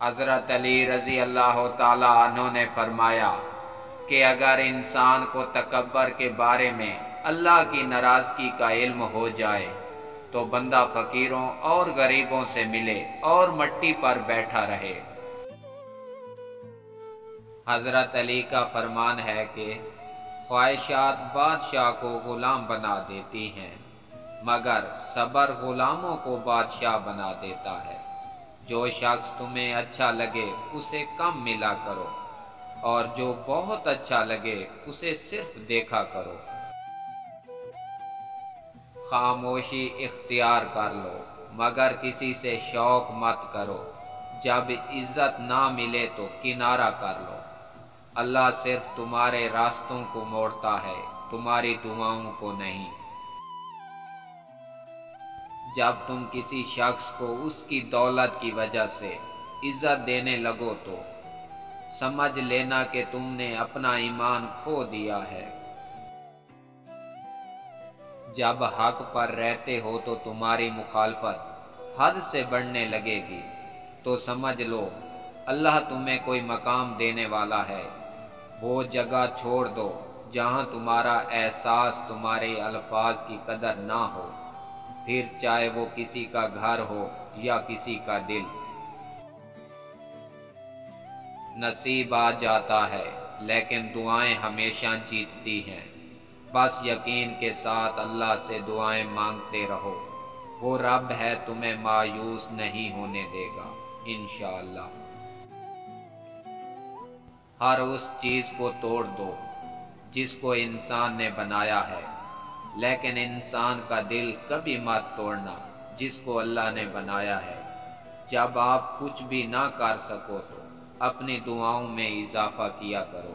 حضرت علی رضی اللہ تعالیٰ عنہ نے فرمایا کہ اگر انسان کو تکبر کے بارے میں اللہ کی ناراضگی کا علم ہو جائے تو بندہ فقیروں اور غریبوں سے ملے اور مٹی پر بیٹھا رہے۔ حضرت علی کا فرمان ہے کہ خواہشات بادشاہ کو غلام بنا دیتی ہیں، مگر صبر غلاموں کو بادشاہ بنا دیتا ہے۔ جو شخص تمہیں اچھا لگے اسے کم ملا کرو، اور جو بہت اچھا لگے اسے صرف دیکھا کرو۔ خاموشی اختیار کر لو، مگر کسی سے شوق مت کرو۔ جب عزت نہ ملے تو کنارہ کر لو۔ اللہ صرف تمہارے راستوں کو موڑتا ہے، تمہاری دعاؤں کو نہیں۔ جب تم کسی شخص کو اس کی دولت کی وجہ سے عزت دینے لگو تو سمجھ لینا کہ تم نے اپنا ایمان کھو دیا ہے۔ جب حق پر رہتے ہو تو تمہاری مخالفت حد سے بڑھنے لگے گی تو سمجھ لو اللہ تمہیں کوئی مقام دینے والا ہے۔ وہ جگہ چھوڑ دو جہاں تمہارا احساس تمہارے الفاظ کی قدر نہ ہو، پھر چاہے وہ کسی کا گھر ہو یا کسی کا دل۔ نصیب آ جاتا ہے لیکن دعائیں ہمیشہ جیتتی ہیں۔ بس یقین کے ساتھ اللہ سے دعائیں مانگتے رہو، وہ رب ہے تمہیں مایوس نہیں ہونے دے گا انشاءاللہ۔ ہر اس چیز کو توڑ دو جس کو انسان نے بنایا ہے، لیکن انسان کا دل کبھی مت توڑنا جس کو اللہ نے بنایا ہے۔ جب آپ کچھ بھی نہ کر سکو تو اپنی دعاؤں میں اضافہ کیا کرو،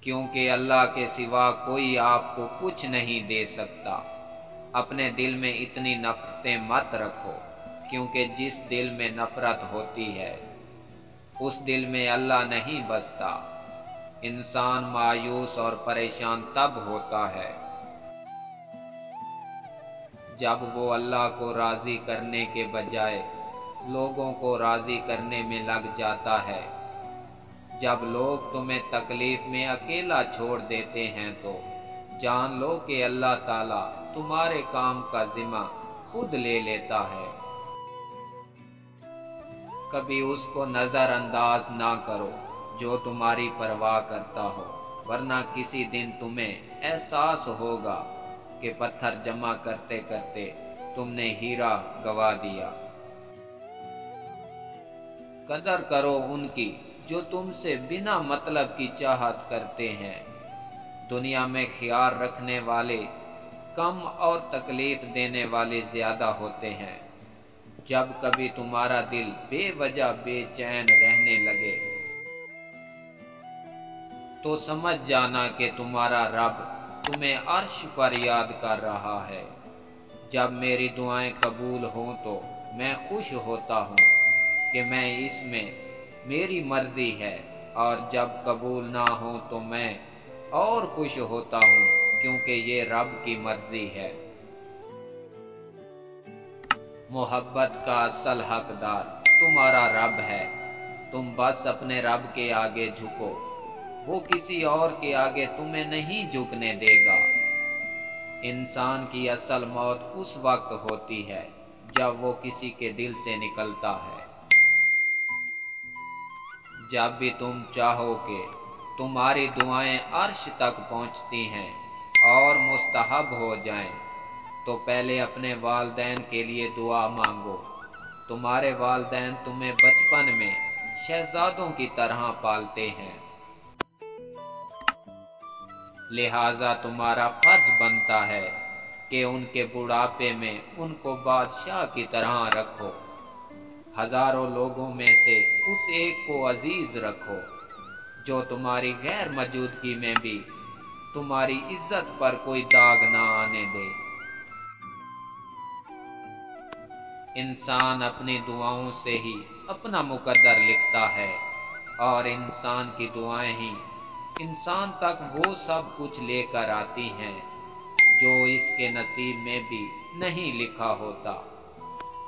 کیونکہ اللہ کے سوا کوئی آپ کو کچھ نہیں دے سکتا۔ اپنے دل میں اتنی نفرتیں مت رکھو، کیونکہ جس دل میں نفرت ہوتی ہے اس دل میں اللہ نہیں بستا۔ انسان مایوس اور پریشان تب ہوتا ہے جب وہ اللہ کو راضی کرنے کے بجائے لوگوں کو راضی کرنے میں لگ جاتا ہے۔ جب لوگ تمہیں تکلیف میں اکیلا چھوڑ دیتے ہیں تو جان لو کہ اللہ تعالیٰ تمہارے کام کا ذمہ خود لے لیتا ہے۔ کبھی اس کو نظر انداز نہ کرو جو تمہاری پرواہ کرتا ہو، ورنہ کسی دن تمہیں احساس ہوگا کہ پتھر جمع کرتے کرتے تم نے ہیرا گوا دیا۔ قدر کرو ان کی جو تم سے بنا مطلب کی چاہت کرتے ہیں۔ دنیا میں خیال رکھنے والے کم اور تکلیف دینے والے زیادہ ہوتے ہیں۔ جب کبھی تمہارا دل بے وجہ بے چین رہنے لگے تو سمجھ جانا کہ تمہارا رب تمہیں عرش پر یاد کر رہا ہے۔ جب میری دعائیں قبول ہوں تو میں خوش ہوتا ہوں کہ میں اس میں میری مرضی ہے، اور جب قبول نہ ہوں تو میں اور خوش ہوتا ہوں کیونکہ یہ رب کی مرضی ہے۔ محبت کا اصل حقدار تمہارا رب ہے۔ تم بس اپنے رب کے آگے جھکو، وہ کسی اور کے آگے تمہیں نہیں جھکنے دے گا۔ انسان کی اصل موت اس وقت ہوتی ہے جب وہ کسی کے دل سے نکلتا ہے۔ جب بھی تم چاہو کہ تمہاری دعائیں عرش تک پہنچتی ہیں اور مستحب ہو جائیں تو پہلے اپنے والدین کے لیے دعا مانگو۔ تمہارے والدین تمہیں بچپن میں شہزادوں کی طرح پالتے ہیں، لہٰذا تمہارا فرض بنتا ہے کہ ان کے بڑھاپے میں ان کو بادشاہ کی طرح رکھو۔ ہزاروں لوگوں میں سے اس ایک کو عزیز رکھو جو تمہاری غیر موجودگی میں بھی تمہاری عزت پر کوئی داغ نہ آنے دے۔ انسان اپنی دعاؤں سے ہی اپنا مقدر لکھتا ہے، اور انسان کی دعائیں ہی انسان تک وہ سب کچھ لے کر آتی ہیں جو اس کے نصیب میں بھی نہیں لکھا ہوتا۔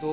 2